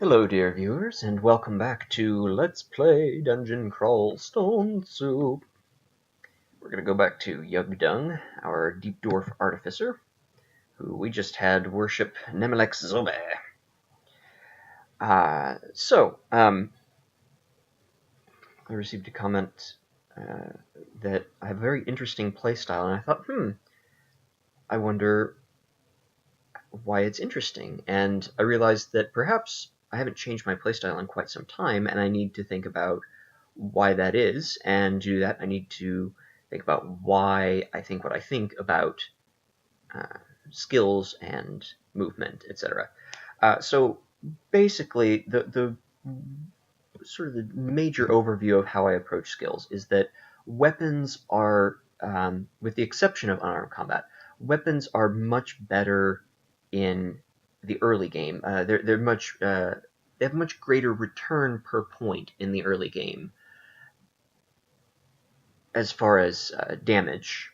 Hello dear viewers, and welcome back to Let's Play Dungeon Crawl Stone Soup. We're going to go back to YugDung, our Deep Dwarf Artificier, who we just had worship Nemelek Zobe. I received a comment that I have a very interesting playstyle, and I thought, I wonder why it's interesting. And I realized that perhaps I haven't changed my playstyle in quite some time, and I need to think about why that is, and to do that I need to think about why I think what I think about uh, skills and movement, etc. So basically, the sort of the major overview of how I approach skills is that weapons are, with the exception of unarmed combat, weapons are much better in the early game. They have much greater return per point in the early game as far as damage,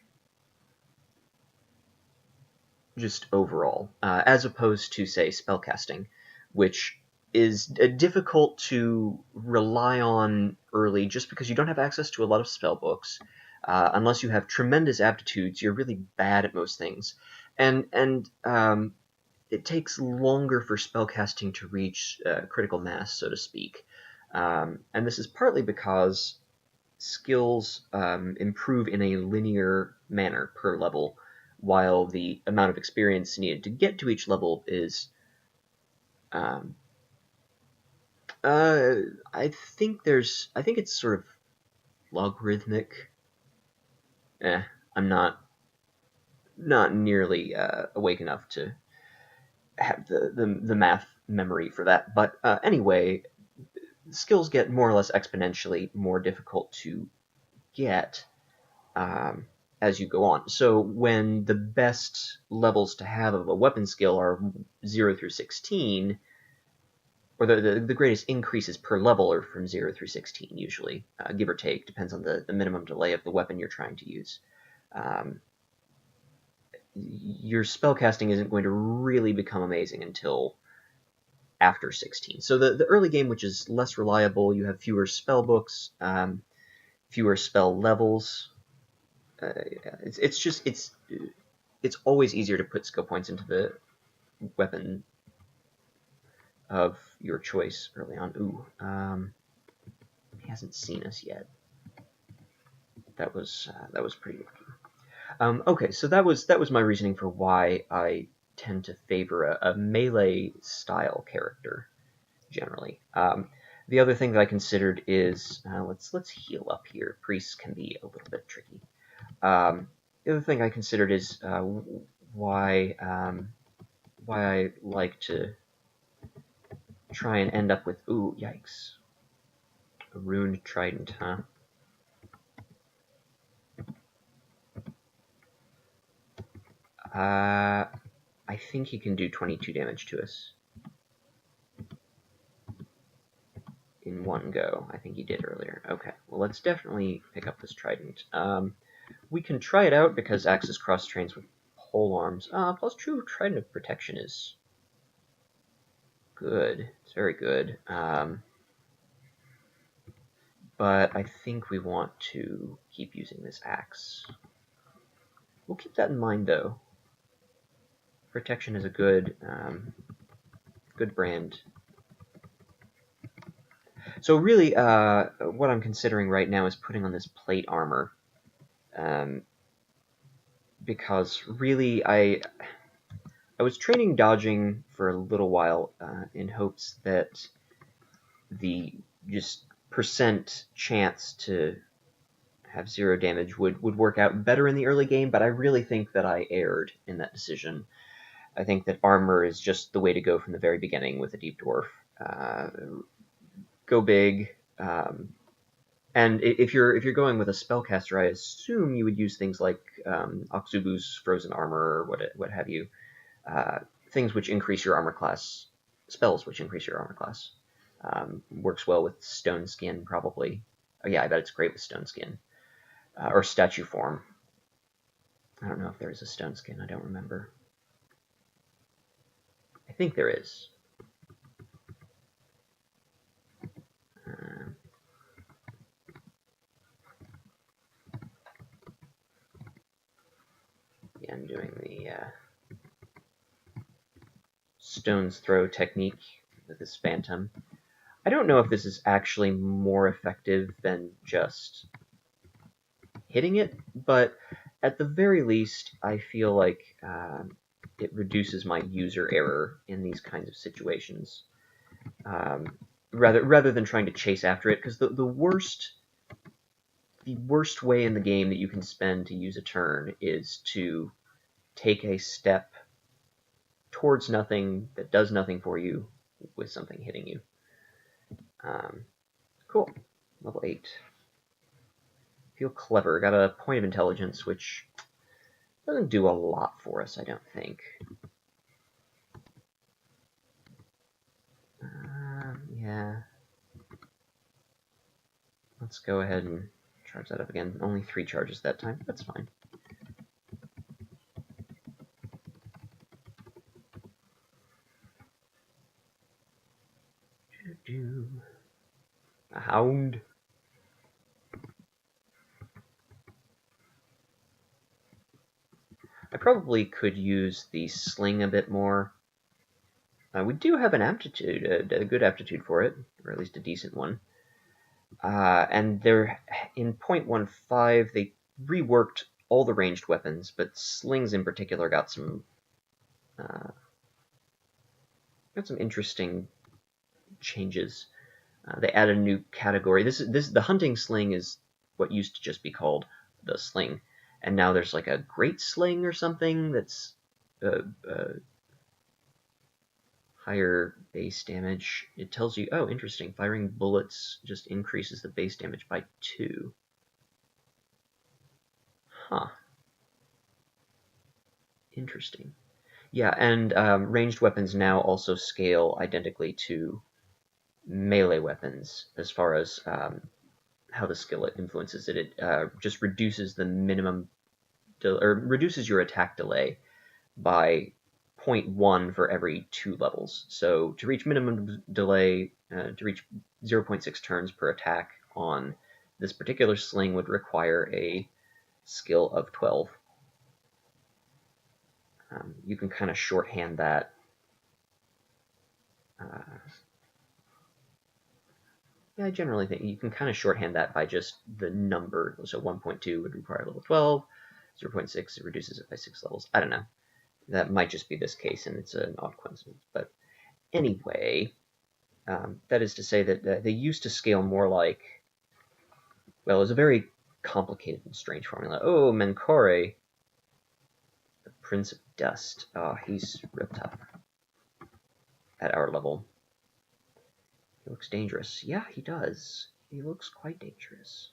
just overall, as opposed to, say, spellcasting, which is difficult to rely on early just because you don't have access to a lot of spell books. Unless you have tremendous aptitudes, you're really bad at most things. And it takes longer for spellcasting to reach critical mass, so to speak. And this is partly because skills improve in a linear manner per level, while the amount of experience needed to get to each level is, um, I think it's sort of logarithmic. I'm not nearly awake enough to have the math memory for that. But anyway, skills get more or less exponentially more difficult to get as you go on. So when the best levels to have of a weapon skill are 0 through 16, or the greatest increases per level are from 0 through 16 usually, give or take, depends on the minimum delay of the weapon you're trying to use. Your spellcasting isn't going to really become amazing until after 16. So the early game, which is less reliable, you have fewer spell books, fewer spell levels. It's always easier to put skill points into the weapon of your choice early on. He hasn't seen us yet. That was pretty lucky. Okay, so that was my reasoning for why I tend to favor a melee style character generally. The other thing that I considered is let's heal up here. Priests can be a little bit tricky. The other thing I considered is why I like to try and end up with, ooh, yikes, a ruined trident, huh? I think he can do 22 damage to us in one go. I think he did earlier. Okay, well, let's definitely pick up this trident. We can try it out because Axis cross trains with pole arms. Plus true trident of protection is good. It's very good. But I think we want to keep using this axe. We'll keep that in mind, though. Protection is a good brand. So really, what I'm considering right now is putting on this plate armor, because really I was training dodging for a little while in hopes that the just percent chance to have 0 damage would work out better in the early game, but I really think that I erred in that decision. I think that armor is just the way to go from the very beginning with a Deep Dwarf. Go big, and if you're going with a spellcaster, I assume you would use things like Oxubu's Frozen Armor or what have you, things which increase your armor class, spells which increase your armor class. Works well with Stone Skin, probably. Oh yeah, I bet it's great with Stone Skin. Or Statue Form. I don't know if there is a Stone Skin, I don't remember. I think there is. I'm doing the stone's throw technique with this phantom. I don't know if this is actually more effective than just hitting it, but at the very least, I feel like it reduces my user error in these kinds of situations. Rather than trying to chase after it, because the worst way in the game that you can spend to use a turn is to take a step towards nothing that does nothing for you with something hitting you. Cool. Level 8. Feel clever. Got a point of intelligence, which doesn't do a lot for us, I don't think. Yeah. Let's go ahead and charge that up again. Only 3 charges that time. That's fine. A hound. I probably could use the sling a bit more. We do have an aptitude, a good aptitude for it, or at least a decent one. And they're in 0.15, they reworked all the ranged weapons, but slings in particular got some interesting changes. They added a new category. The hunting sling is what used to just be called the sling, and now there's like a great sling or something that's higher base damage. It tells you, oh, interesting, firing bullets just increases the base damage by 2. Huh. Interesting. Yeah, and ranged weapons now also scale identically to melee weapons as far as how the skill influences it. It just reduces the minimum, or reduces your attack delay by 0.1 for every 2 levels. So to reach minimum delay, to reach 0.6 turns per attack on this particular sling would require a skill of 12. You can kind of shorthand that. Yeah, I generally think you can kind of shorthand that by just the number. So 1.2 would require level 12, 0.6 it reduces it by 6 levels. I don't know. That might just be this case, and it's an odd coincidence. But anyway, that is to say that they used to scale more like, well, it was a very complicated and strange formula. Oh, Menkore, the Prince of Dust. Oh, he's real tough at our level. He looks dangerous. Yeah, he does. He looks quite dangerous.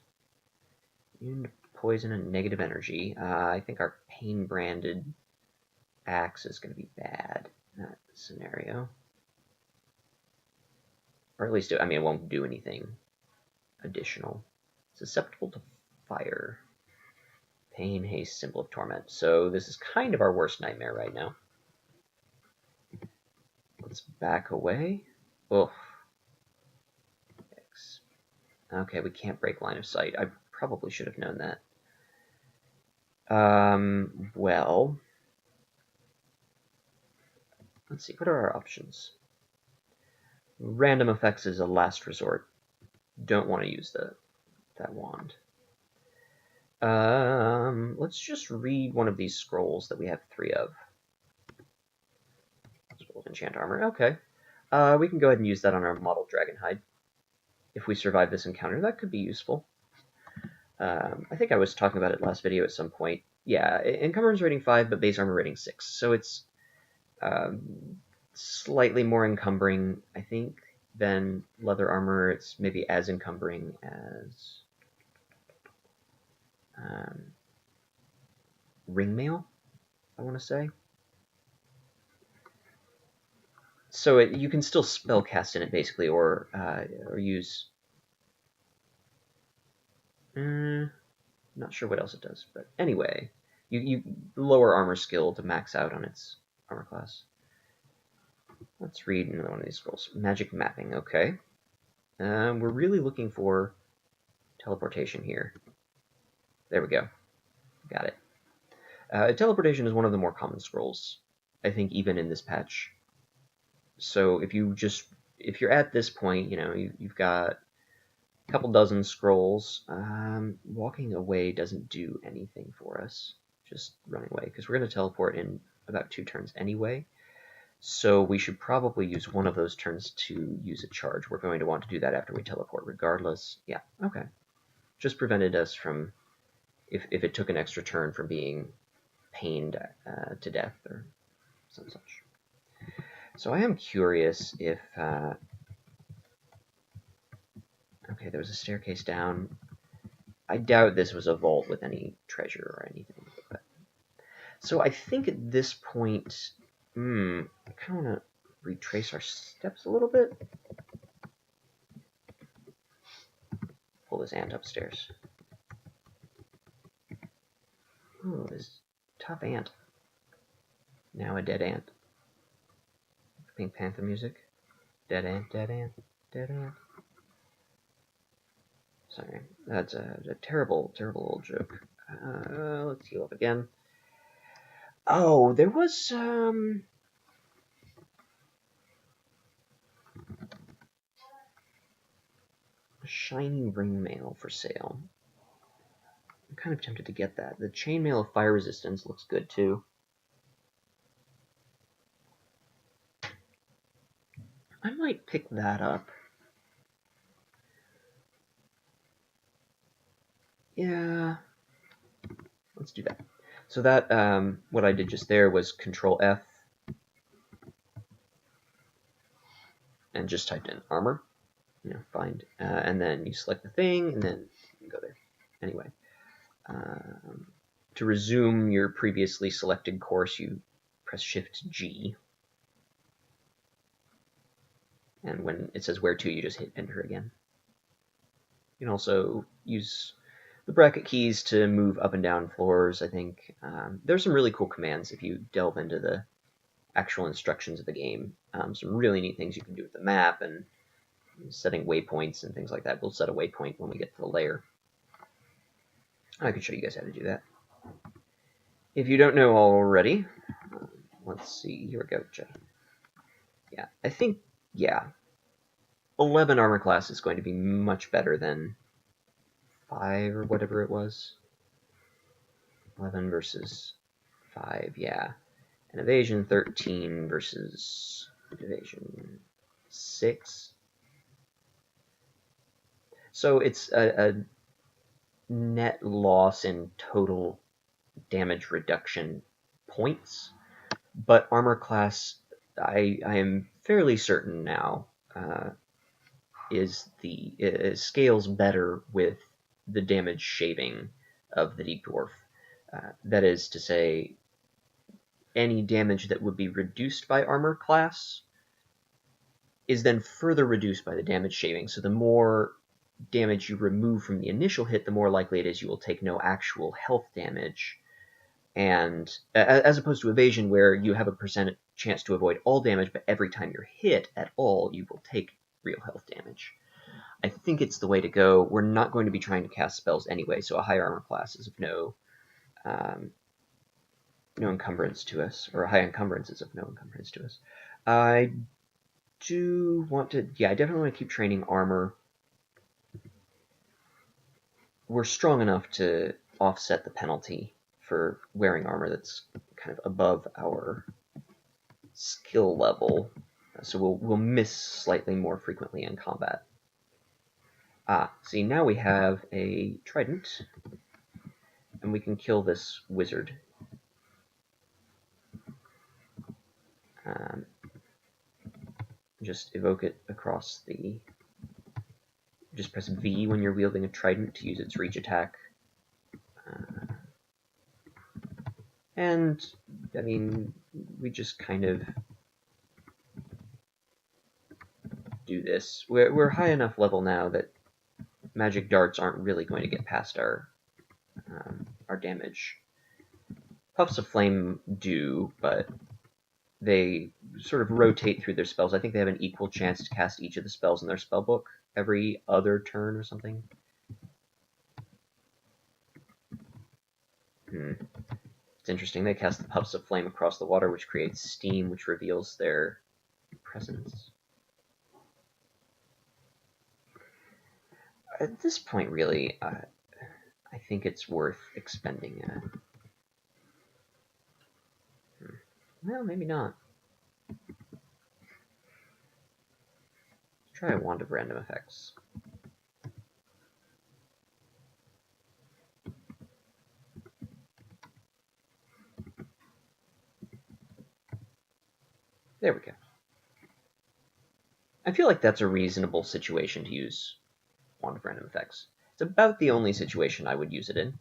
Immune to poison and negative energy. I think our pain-branded axe is going to be bad in that scenario. Or at least, I mean, it won't do anything additional. Susceptible to fire. Pain, haste, symbol of torment. So this is kind of our worst nightmare right now. Let's back away. Oh. Okay, we can't break line of sight. I probably should have known that. Well, let's see. What are our options? Random effects is a last resort. Don't want to use that wand. Let's just read one of these scrolls that we have 3 of. Scroll of Enchant Armor. Okay. We can go ahead and use that on our model Dragonhide. If we survive this encounter, that could be useful. I think I was talking about it last video at some point. Yeah, encumbrance rating 5, but base armor rating 6. So it's slightly more encumbering, I think, than leather armor. It's maybe as encumbering as ringmail, I want to say. So you can still spellcast in it, basically, or use... not sure what else it does, but anyway, you lower armor skill to max out on its armor class. Let's read another one of these scrolls. Magic mapping, okay. We're really looking for teleportation here. There we go. Got it. Teleportation is one of the more common scrolls, I think, even in this patch. So if you're at this point, you've got a couple dozen scrolls. Walking away doesn't do anything for us. Just running away, because we're going to teleport in about 2 turns anyway. So we should probably use one of those turns to use a charge. We're going to want to do that after we teleport regardless. Yeah, okay. Just prevented us from, if it took an extra turn, from being pained to death or some such. So I am curious if... okay, there was a staircase down. I doubt this was a vault with any treasure or anything. But... so I think at this point... I kind of want to retrace our steps a little bit. Pull this ant upstairs. Ooh, this tough ant. Now a dead ant. Pink Panther music. Dead ant, dead ant, dead ant. Sorry, that's a terrible, terrible old joke. Let's heal up again. Oh, there was, a shiny ring mail for sale. I'm kind of tempted to get that. The chainmail of fire resistance looks good too. I might pick that up. Yeah, let's do that. So that, what I did just there was Control F and just typed in armor, find, and then you select the thing, and then you go there. Anyway, to resume your previously selected course, you press Shift G, and when it says where to, you just hit enter again. You can also use the bracket keys to move up and down floors, I think. There's some really cool commands if you delve into the actual instructions of the game. Some really neat things you can do with the map and setting waypoints and things like that. We'll set a waypoint when we get to the lair. I can show you guys how to do that. If you don't know already, let's see, here we go, Jay. Yeah, I think, 11 armor class is going to be much better than 5 or whatever it was. 11 versus 5, yeah. And evasion 13 versus evasion 6. So it's a net loss in total damage reduction points, but armor class, I am fairly certain now, scales better with the damage shaving of the Deep Dwarf. That is to say, any damage that would be reduced by armor class is then further reduced by the damage shaving. So the more damage you remove from the initial hit, the more likely it is you will take no actual health damage. And as opposed to evasion, where you have a percent chance to avoid all damage, but every time you're hit at all, you will take real health damage. I think it's the way to go. We're not going to be trying to cast spells anyway, so a high armor class is of no encumbrance to us, or a high encumbrance is of no encumbrance to us. I do want to, I definitely want to keep training armor. We're strong enough to offset the penalty for wearing armor that's kind of above our skill level, so we'll miss slightly more frequently in combat. See, now we have a trident, and we can kill this wizard. Just evoke it across the... just press V when you're wielding a trident to use its reach attack. And, I mean, we just kind of do this. We're high enough level now that magic darts aren't really going to get past our damage. Puffs of Flame do, but they sort of rotate through their spells. I think they have an equal chance to cast each of the spells in their spellbook every other turn or something. It's interesting, they cast the puffs of flame across the water, which creates steam, which reveals their presence. At this point, really, I think it's worth expending well, maybe not. Try a wand of random effects. There we go. I feel like that's a reasonable situation to use wand of random effects. It's about the only situation I would use it in.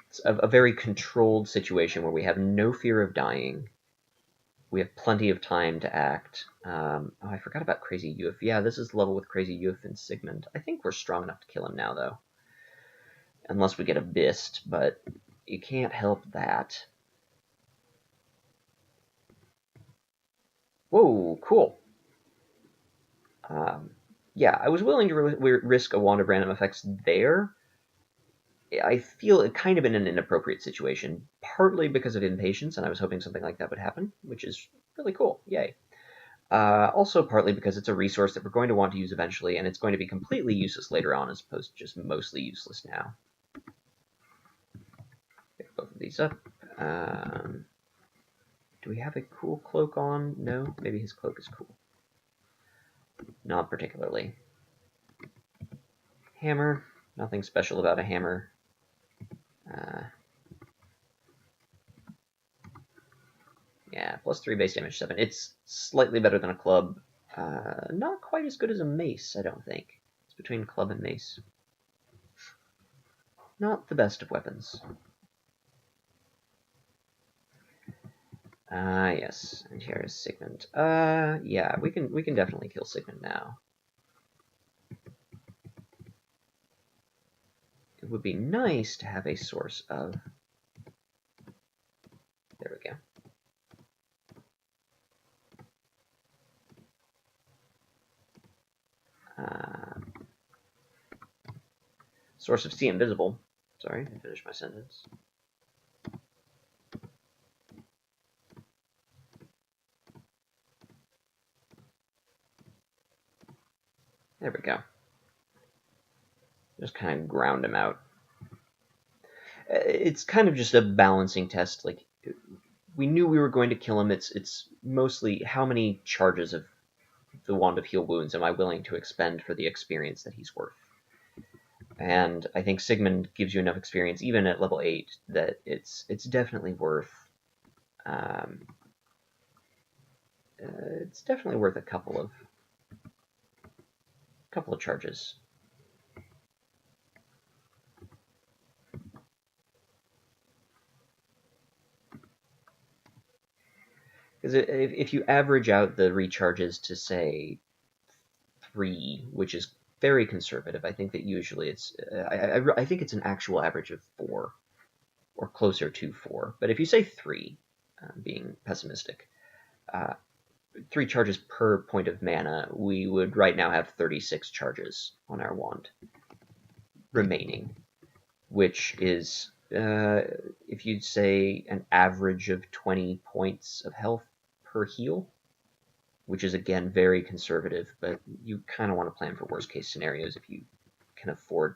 It's a very controlled situation where we have no fear of dying. We have plenty of time to act. Oh, I forgot about Crazy Yuf. Yeah, this is the level with Crazy Yuf and Sigmund. I think we're strong enough to kill him now, though. Unless we get a Bist, but you can't help that. Whoa, cool. Yeah, I was willing to risk a wand of random effects there. I feel it kind of in an inappropriate situation, partly because of impatience, and I was hoping something like that would happen, which is really cool. Yay. Also partly because it's a resource that we're going to want to use eventually, and it's going to be completely useless later on as opposed to just mostly useless now. Pick both of these up. Do we have a cool cloak on? No? Maybe his cloak is cool. Not particularly. Hammer. Nothing special about a hammer. Yeah, plus 3 base damage, 7. It's slightly better than a club. Not quite as good as a mace, I don't think. It's between club and mace. Not the best of weapons. Yes, and here is Sigmund. Yeah, we can definitely kill Sigmund now. It would be nice to have a source of... There we go. Source of See Invisible. Sorry, I finished my sentence. There we go. Just kind of ground him out. It's kind of just a balancing test. Like, we knew we were going to kill him. It's mostly how many charges of the Wand of Heal Wounds am I willing to expend for the experience that he's worth. And I think Sigmund gives you enough experience, even at level 8, that it's definitely worth... it's definitely worth a couple of charges. Because if you average out the recharges to, say, 3, which is very conservative, I think that usually it's... I think it's an actual average of 4, or closer to 4. But if you say 3, being pessimistic, 3 charges per point of mana, we would right now have 36 charges on our wand remaining, which is, if you'd say, an average of 20 points of health per heal, which is, again, very conservative, but you kind of want to plan for worst-case scenarios if you can afford